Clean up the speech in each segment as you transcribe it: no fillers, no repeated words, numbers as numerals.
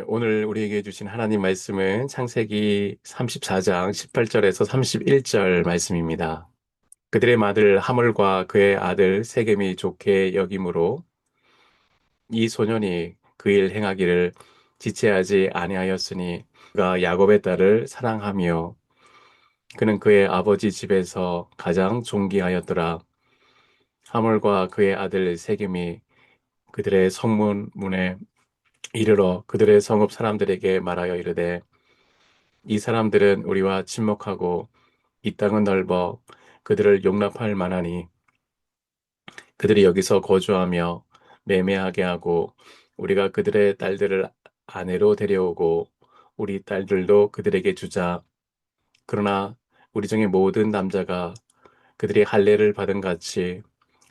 오늘 우리에게 주신 하나님 말씀은 창세기 34장 18절에서 31절 말씀입니다. 그들의 아들 하물과 그의 아들 세겜이 좋게 여김으로 이 소년이 그 일 행하기를 지체하지 아니하였으니 그가 야곱의 딸을 사랑하며 그는 그의 아버지 집에서 가장 존귀하였더라. 하물과 그의 아들 세겜이 그들의 성문문에 이르러 그들의 성읍 사람들에게 말하여 이르되 이 사람들은 우리와 친목하고 이 땅은 넓어 그들을 용납할 만하니 그들이 여기서 거주하며 매매하게 하고 우리가 그들의 딸들을 아내로 데려오고 우리 딸들도 그들에게 주자. 그러나 우리 중에 모든 남자가 그들이 할례를 받은 같이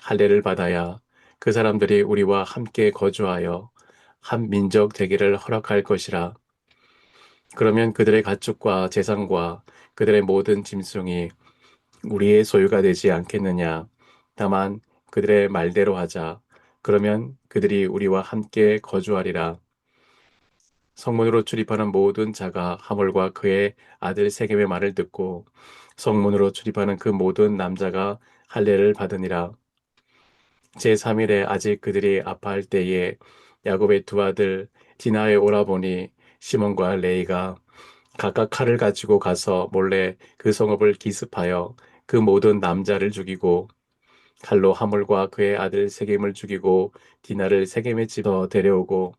할례를 받아야 그 사람들이 우리와 함께 거주하여 한 민족 되기를 허락할 것이라. 그러면 그들의 가축과 재산과 그들의 모든 짐승이 우리의 소유가 되지 않겠느냐. 다만 그들의 말대로 하자. 그러면 그들이 우리와 함께 거주하리라. 성문으로 출입하는 모든 자가 하몰과 그의 아들 세겜의 말을 듣고 성문으로 출입하는 그 모든 남자가 할례를 받으니라. 제3일에 아직 그들이 아파할 때에 야곱의 두 아들 디나의 오라보니 시몬과 레이가 각각 칼을 가지고 가서 몰래 그 성읍을 기습하여 그 모든 남자를 죽이고 칼로 하물과 그의 아들 세겜을 죽이고 디나를 세겜의 집어 데려오고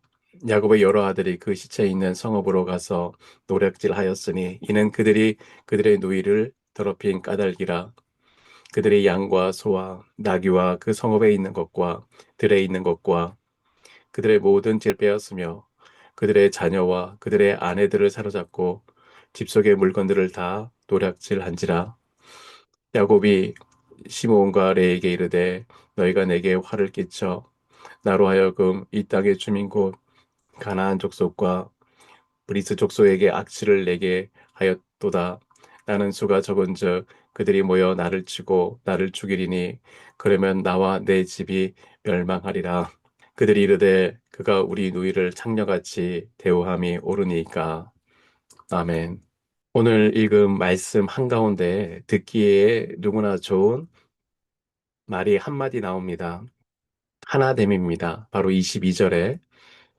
야곱의 여러 아들이 그 시체 있는 성읍으로 가서 노략질하였으니 이는 그들이 그들의 누이를 더럽힌 까닭이라. 그들의 양과 소와 나귀와 그 성읍에 있는 것과 들에 있는 것과 그들의 모든 재를 빼앗으며 그들의 자녀와 그들의 아내들을 사로잡고 집 속의 물건들을 다 노략질한지라. 야곱이 시므온과 레에게 이르되 너희가 내게 화를 끼쳐 나로 하여금 이 땅의 주민 곧 가나안 족속과 브리스 족속에게 악취를 내게 하였도다. 나는 수가 적은즉 그들이 모여 나를 치고 나를 죽이리니 그러면 나와 내 집이 멸망하리라. 그들이 이르되 그가 우리 누이를 창녀같이 대우함이 옳으니까. 아멘. 오늘 읽은 말씀 한가운데 듣기에 누구나 좋은 말이 한마디 나옵니다. 하나됨입니다. 바로 22절에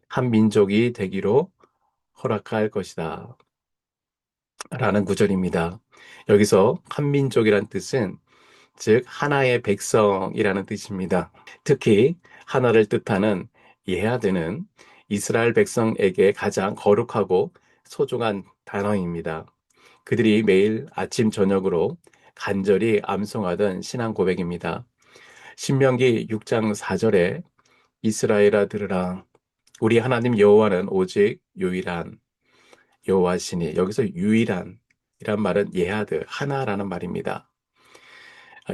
한 민족이 되기로 허락할 것이다. 라는 구절입니다. 여기서 한민족이란 뜻은 즉 하나의 백성이라는 뜻입니다. 특히 하나를 뜻하는 예하드는 이스라엘 백성에게 가장 거룩하고 소중한 단어입니다. 그들이 매일 아침 저녁으로 간절히 암송하던 신앙 고백입니다. 신명기 6장 4절에 이스라엘아 들으라 우리 하나님 여호와는 오직 유일한 여호와시니 여기서 유일한 이란 말은 예하드 하나라는 말입니다.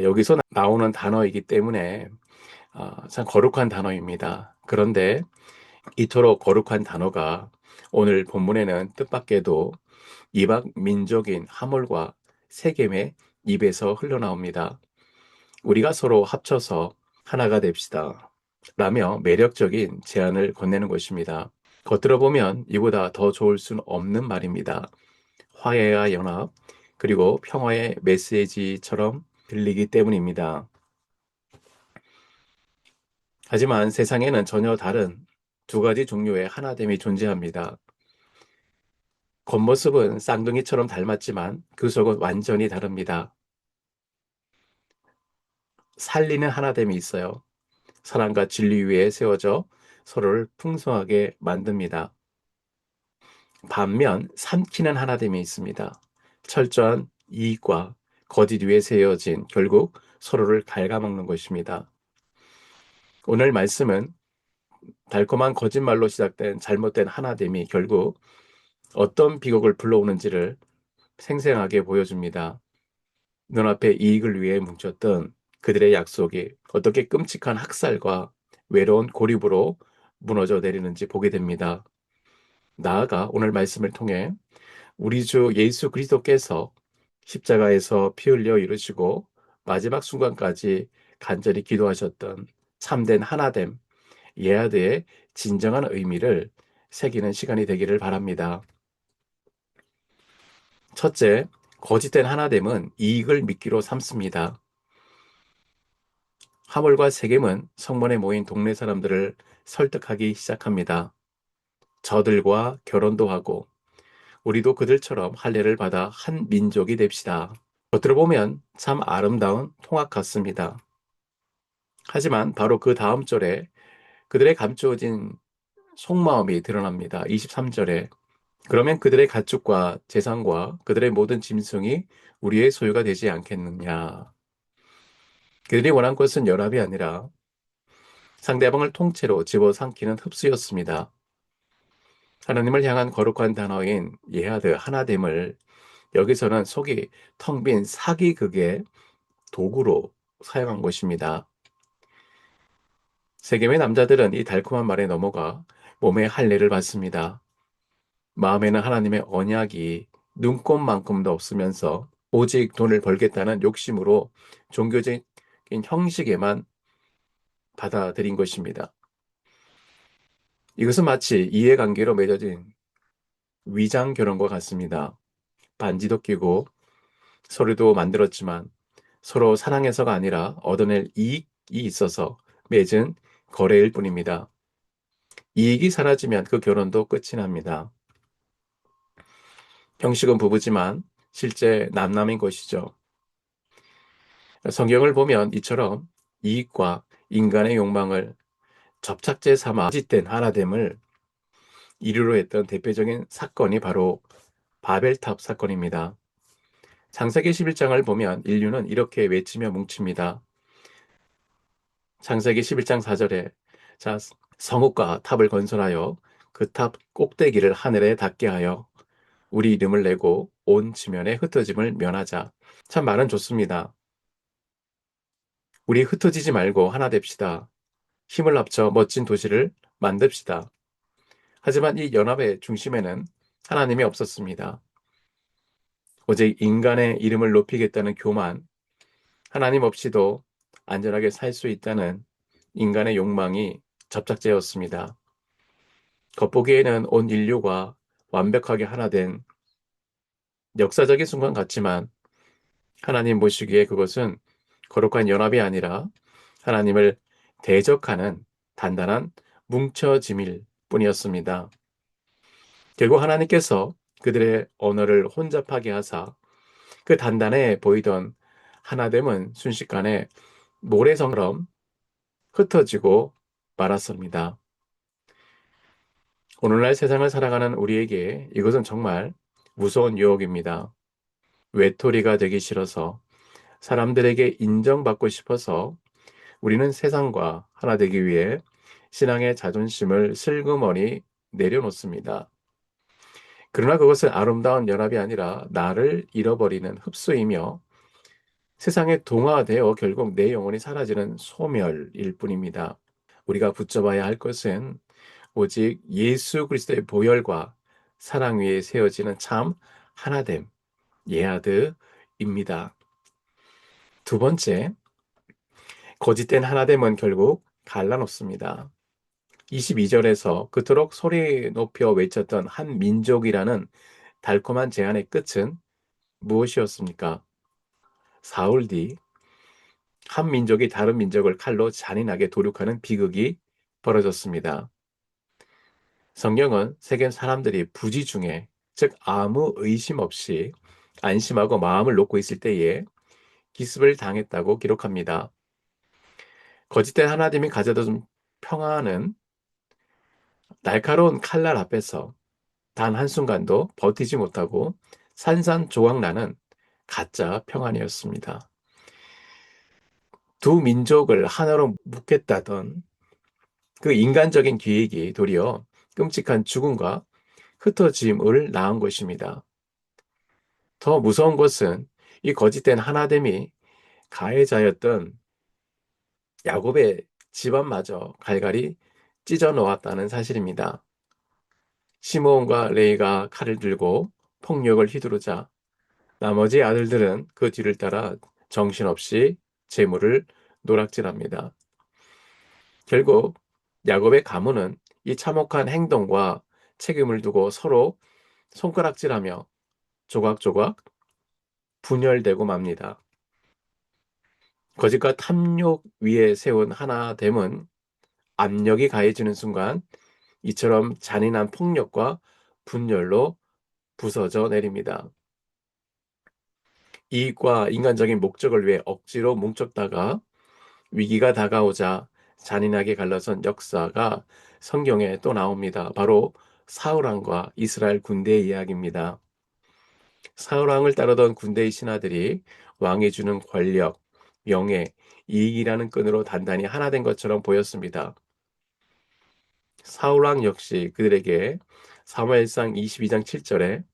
여기서 나오는 단어이기 때문에 참 거룩한 단어입니다. 그런데 이토록 거룩한 단어가 오늘 본문에는 뜻밖에도 이방 민족인 하몰과 세겜의 입에서 흘러나옵니다. 우리가 서로 합쳐서 하나가 됩시다. 라며 매력적인 제안을 건네는 것입니다. 겉들어 보면 이보다 더 좋을 수는 없는 말입니다. 화해와 연합, 그리고 평화의 메시지처럼 들리기 때문입니다. 하지만 세상에는 전혀 다른 두 가지 종류의 하나됨이 존재합니다. 겉모습은 쌍둥이처럼 닮았지만 그 속은 완전히 다릅니다. 살리는 하나됨이 있어요. 사랑과 진리 위에 세워져 서로를 풍성하게 만듭니다. 반면 삼키는 하나됨이 있습니다. 철저한 이익과 거짓 위에 세워진 결국 서로를 갉아먹는 것입니다. 오늘 말씀은 달콤한 거짓말로 시작된 잘못된 하나됨이 결국 어떤 비극을 불러오는지를 생생하게 보여줍니다. 눈앞의 이익을 위해 뭉쳤던 그들의 약속이 어떻게 끔찍한 학살과 외로운 고립으로 무너져 내리는지 보게 됩니다. 나아가 오늘 말씀을 통해 우리 주 예수 그리스도께서 십자가에서 피 흘려 이루시고 마지막 순간까지 간절히 기도하셨던 참된 하나됨, 예하드의 진정한 의미를 새기는 시간이 되기를 바랍니다. 첫째, 거짓된 하나됨은 이익을 미끼로 삼습니다. 하물과 세겜은 성문에 모인 동네 사람들을 설득하기 시작합니다. 저들과 결혼도 하고 우리도 그들처럼 할례를 받아 한 민족이 됩시다. 겉으로 보면 참 아름다운 통학 같습니다. 하지만 바로 그 다음 절에 그들의 감추어진 속마음이 드러납니다. 23절에 그러면 그들의 가축과 재산과 그들의 모든 짐승이 우리의 소유가 되지 않겠느냐. 그들이 원한 것은 연합이 아니라 상대방을 통째로 집어삼키는 흡수였습니다. 하나님을 향한 거룩한 단어인 예하드 하나됨을 여기서는 속이 텅 빈 사기극의 도구로 사용한 것입니다. 세겜의 남자들은 이 달콤한 말에 넘어가 몸에 할례를 받습니다. 마음에는 하나님의 언약이 눈꼽만큼도 없으면서 오직 돈을 벌겠다는 욕심으로 종교적인 형식에만 받아들인 것입니다. 이것은 마치 이해관계로 맺어진 위장 결혼과 같습니다. 반지도 끼고 서류도 만들었지만 서로 사랑해서가 아니라 얻어낼 이익이 있어서 맺은 거래일 뿐입니다. 이익이 사라지면 그 결혼도 끝이 납니다. 형식은 부부지만 실제 남남인 것이죠. 성경을 보면 이처럼 이익과 인간의 욕망을 접착제 삼아 짓된 하나됨을 이유로 했던 대표적인 사건이 바로 바벨탑 사건입니다. 창세기 11장을 보면 인류는 이렇게 외치며 뭉칩니다. 창세기 11장 4절에 자 성읍과 탑을 건설하여 그 탑 꼭대기를 하늘에 닿게 하여 우리 이름을 내고 온 지면에 흩어짐을 면하자. 참 말은 좋습니다. 우리 흩어지지 말고 하나 됩시다. 힘을 합쳐 멋진 도시를 만듭시다. 하지만 이 연합의 중심에는 하나님이 없었습니다. 오직 인간의 이름을 높이겠다는 교만, 하나님 없이도 안전하게 살 수 있다는 인간의 욕망이 접착제였습니다. 겉보기에는 온 인류가 완벽하게 하나 된 역사적인 순간 같지만 하나님 보시기에 그것은 거룩한 연합이 아니라 하나님을 대적하는 단단한 뭉쳐짐일 뿐이었습니다. 결국 하나님께서 그들의 언어를 혼잡하게 하사 그 단단해 보이던 하나됨은 순식간에 모래성처럼 흩어지고 말았습니다. 오늘날 세상을 살아가는 우리에게 이것은 정말 무서운 유혹입니다. 외톨이가 되기 싫어서 사람들에게 인정받고 싶어서 우리는 세상과 하나 되기 위해 신앙의 자존심을 슬그머니 내려놓습니다. 그러나 그것은 아름다운 연합이 아니라 나를 잃어버리는 흡수이며 세상에 동화되어 결국 내 영혼이 사라지는 소멸일 뿐입니다. 우리가 붙잡아야 할 것은 오직 예수 그리스도의 보혈과 사랑 위에 세워지는 참 하나됨, 예하드입니다. 두 번째, 거짓된 하나됨은 결국 갈라놓습니다. 22절에서 그토록 소리 높여 외쳤던 한 민족이라는 달콤한 제안의 끝은 무엇이었습니까? 사흘 뒤 한 민족이 다른 민족을 칼로 잔인하게 도륙하는 비극이 벌어졌습니다. 성경은 세계 사람들이 부지 중에, 즉 아무 의심 없이 안심하고 마음을 놓고 있을 때에 기습을 당했다고 기록합니다. 거짓된 하나님이 가져다 준 평화는 날카로운 칼날 앞에서 단 한순간도 버티지 못하고 산산조각나는 가짜 평안이었습니다. 두 민족을 하나로 묶겠다던 그 인간적인 계획이 도리어 끔찍한 죽음과 흩어짐을 낳은 것입니다. 더 무서운 것은 이 거짓된 하나됨이 가해자였던 야곱의 집안마저 갈갈이 찢어 놓았다는 사실입니다. 시므온과 레이가 칼을 들고 폭력을 휘두르자 나머지 아들들은 그 뒤를 따라 정신없이 재물을 노락질합니다. 결국 야곱의 가문은 이 참혹한 행동과 책임을 두고 서로 손가락질하며 조각조각 분열되고 맙니다. 거짓과 탐욕 위에 세운 하나됨은 압력이 가해지는 순간 이처럼 잔인한 폭력과 분열로 부서져 내립니다. 이익과 인간적인 목적을 위해 억지로 뭉쳤다가 위기가 다가오자 잔인하게 갈라선 역사가 성경에 또 나옵니다. 바로 사울왕과 이스라엘 군대의 이야기입니다. 사울왕을 따르던 군대의 신하들이 왕이 주는 권력, 명예, 이익이라는 끈으로 단단히 하나 된 것처럼 보였습니다. 사울왕 역시 그들에게 사무엘상 22장 7절에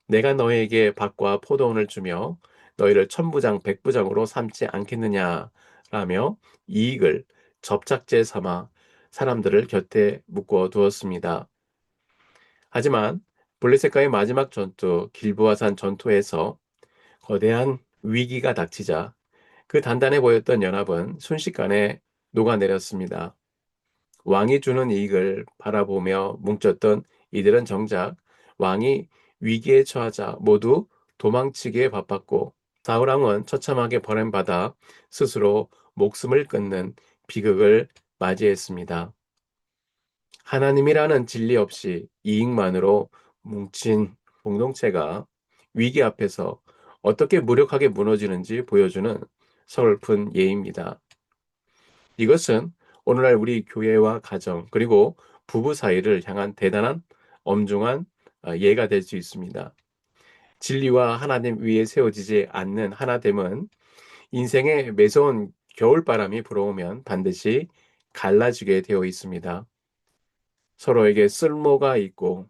내가 너에게 밭과 포도원을 주며 너희를 천부장 백부장으로 삼지 않겠느냐 라며 이익을 접착제 삼아 사람들을 곁에 묶어 두었습니다. 하지만 블레셋과의 마지막 전투 길보아산 전투에서 거대한 위기가 닥치자 그 단단해 보였던 연합은 순식간에 녹아내렸습니다. 왕이 주는 이익을 바라보며 뭉쳤던 이들은 정작 왕이 위기에 처하자 모두 도망치기에 바빴고 사울왕은 처참하게 버림받아 스스로 목숨을 끊는 비극을 맞이했습니다. 하나님이라는 진리 없이 이익만으로 뭉친 공동체가 위기 앞에서 어떻게 무력하게 무너지는지 보여주는 서글픈 예입니다. 이것은 오늘날 우리 교회와 가정 그리고 부부 사이를 향한 대단한 엄중한 예가 될 수 있습니다. 진리와 하나님 위에 세워지지 않는 하나됨은 인생에 매서운 겨울바람이 불어오면 반드시 갈라지게 되어 있습니다. 서로에게 쓸모가 있고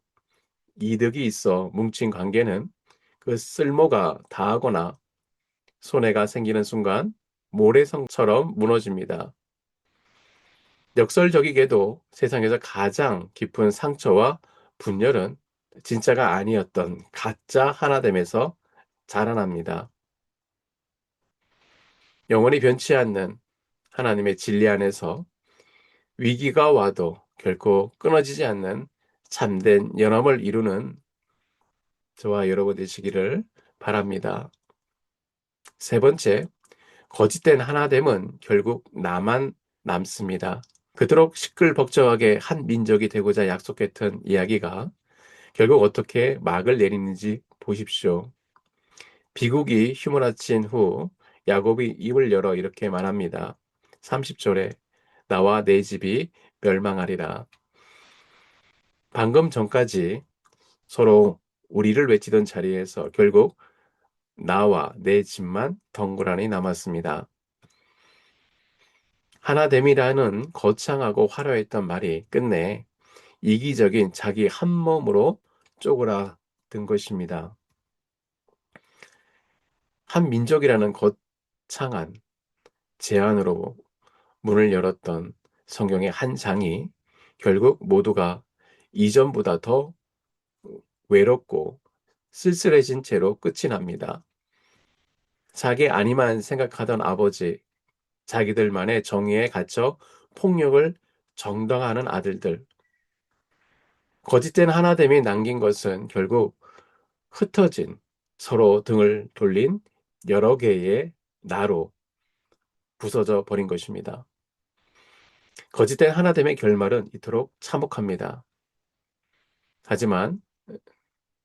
이득이 있어 뭉친 관계는 그 쓸모가 다하거나 손해가 생기는 순간 모래성처럼 무너집니다. 역설적이게도 세상에서 가장 깊은 상처와 분열은 진짜가 아니었던 가짜 하나됨에서 자라납니다. 영원히 변치 않는 하나님의 진리 안에서 위기가 와도 결코 끊어지지 않는 참된 연합을 이루는 저와 여러분 되시기를 바랍니다. 세 번째, 거짓된 하나됨은 결국 나만 남습니다. 그토록 시끌벅적하게 한 민족이 되고자 약속했던 이야기가 결국 어떻게 막을 내리는지 보십시오. 비국이 휘몰아친 후 야곱이 입을 열어 이렇게 말합니다. 30절에 나와 내 집이 멸망하리라. 방금 전까지 서로 우리를 외치던 자리에서 결국 나와 내 집만 덩그러니 남았습니다. 하나됨이라는 거창하고 화려했던 말이 끝내 이기적인 자기 한 몸으로 쪼그라든 것입니다. 한 민족이라는 거창한 제안으로 문을 열었던 성경의 한 장이 결국 모두가 이전보다 더 외롭고 쓸쓸해진 채로 끝이 납니다. 자기 아니만 생각하던 아버지, 자기들만의 정의에 갇혀 폭력을 정당화하는 아들들, 거짓된 하나됨이 남긴 것은 결국 흩어진 서로 등을 돌린 여러 개의 나로 부서져 버린 것입니다. 거짓된 하나됨의 결말은 이토록 참혹합니다. 하지만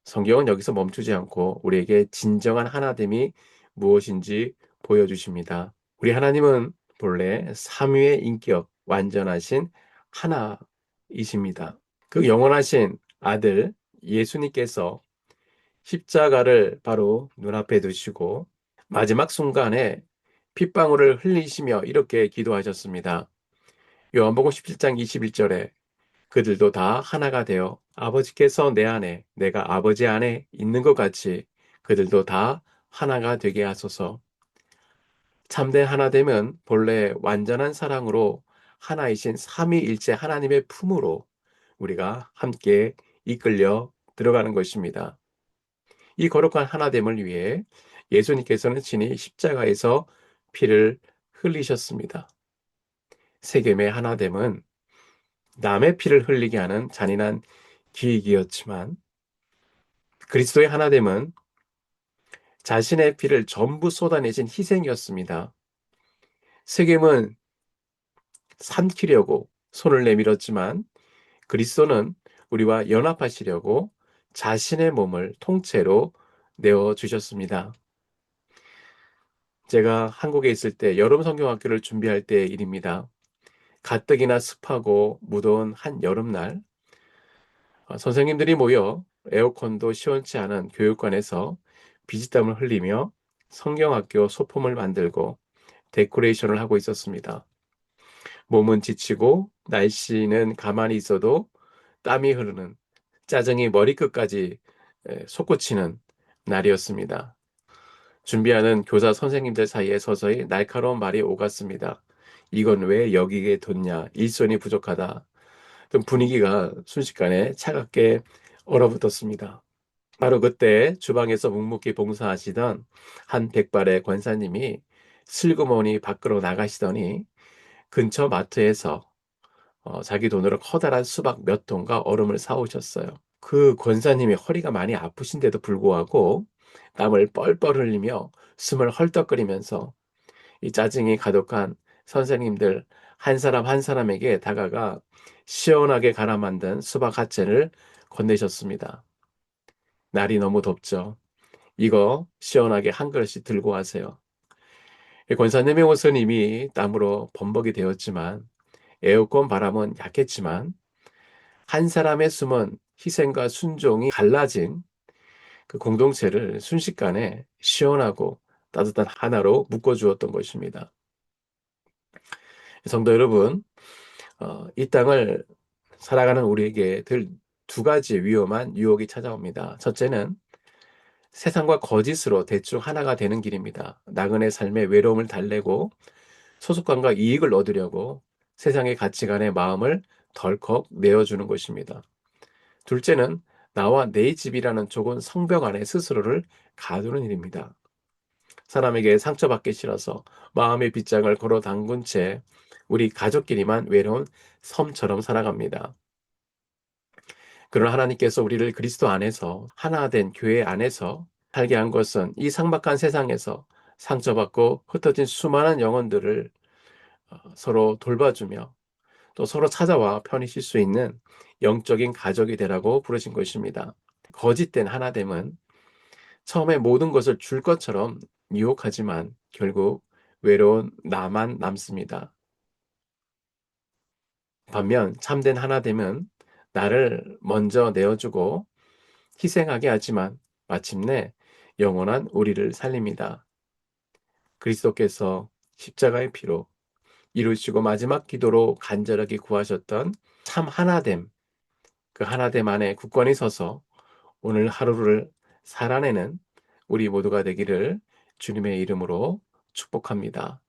성경은 여기서 멈추지 않고 우리에게 진정한 하나됨이 무엇인지 보여주십니다. 우리 하나님은 본래 삼위의 인격, 완전하신 하나이십니다. 그 영원하신 아들 예수님께서 십자가를 바로 눈앞에 두시고 마지막 순간에 핏방울을 흘리시며 이렇게 기도하셨습니다. 요한복음 17장 21절에 그들도 다 하나가 되어 아버지께서 내 안에 내가 아버지 안에 있는 것 같이 그들도 다 하나가 되게 하소서. 참된 하나됨은 본래 완전한 사랑으로 하나이신 삼위일체 하나님의 품으로 우리가 함께 이끌려 들어가는 것입니다. 이 거룩한 하나됨을 위해 예수님께서는 친히 십자가에서 피를 흘리셨습니다. 세겜의 하나됨은 남의 피를 흘리게 하는 잔인한 기이기였지만 그리스도의 하나됨은 자신의 피를 전부 쏟아내신 희생이었습니다. 세겜은 삼키려고 손을 내밀었지만 그리스도는 우리와 연합하시려고 자신의 몸을 통째로 내어 주셨습니다. 제가 한국에 있을 때 여름 성경학교를 준비할 때의 일입니다. 가뜩이나 습하고 무더운 한 여름날 선생님들이 모여 에어컨도 시원치 않은 교육관에서 비지땀을 흘리며 성경학교 소품을 만들고 데코레이션을 하고 있었습니다. 몸은 지치고 날씨는 가만히 있어도 땀이 흐르는 짜증이 머리끝까지 솟구치는 날이었습니다. 준비하는 교사 선생님들 사이에 서서히 날카로운 말이 오갔습니다. 이건 왜 여기에 뒀냐? 일손이 부족하다. 좀 분위기가 순식간에 차갑게 얼어붙었습니다. 바로 그때 주방에서 묵묵히 봉사하시던 한 백발의 권사님이 슬그머니 밖으로 나가시더니 근처 마트에서 자기 돈으로 커다란 수박 몇 통과 얼음을 사오셨어요. 그 권사님이 허리가 많이 아프신데도 불구하고 땀을 뻘뻘 흘리며 숨을 헐떡거리면서 이 짜증이 가득한 선생님들 한 사람 한 사람에게 다가가 시원하게 갈아 만든 수박 하체를 건네셨습니다. 날이 너무 덥죠. 이거 시원하게 한 그릇씩 들고 가세요. 권사님의 옷은 이미 땀으로 범벅이 되었지만 에어컨 바람은 약했지만 한 사람의 숨은 희생과 순종이 갈라진 그 공동체를 순식간에 시원하고 따뜻한 하나로 묶어주었던 것입니다. 성도 여러분, 이 땅을 살아가는 우리에게 늘 두 가지 위험한 유혹이 찾아옵니다. 첫째는 세상과 거짓으로 대충 하나가 되는 길입니다. 나그네 삶의 외로움을 달래고 소속감과 이익을 얻으려고 세상의 가치관에 마음을 덜컥 내어주는 것입니다. 둘째는 나와 내 집이라는 좁은 성벽 안에 스스로를 가두는 일입니다. 사람에게 상처받기 싫어서 마음의 빗장을 걸어 담근 채 우리 가족끼리만 외로운 섬처럼 살아갑니다. 그러나 하나님께서 우리를 그리스도 안에서 하나 된 교회 안에서 살게 한 것은 이 삭막한 세상에서 상처받고 흩어진 수많은 영혼들을 서로 돌봐주며 또 서로 찾아와 편히 쉴 수 있는 영적인 가족이 되라고 부르신 것입니다. 거짓된 하나됨은 처음에 모든 것을 줄 것처럼 유혹하지만 결국 외로운 나만 남습니다. 반면 참된 하나됨은 나를 먼저 내어주고 희생하게 하지만 마침내 영원한 우리를 살립니다. 그리스도께서 십자가의 피로 이루시고 마지막 기도로 간절하게 구하셨던 참 하나됨, 그 하나됨 안에 굳건히 서서 오늘 하루를 살아내는 우리 모두가 되기를 주님의 이름으로 축복합니다.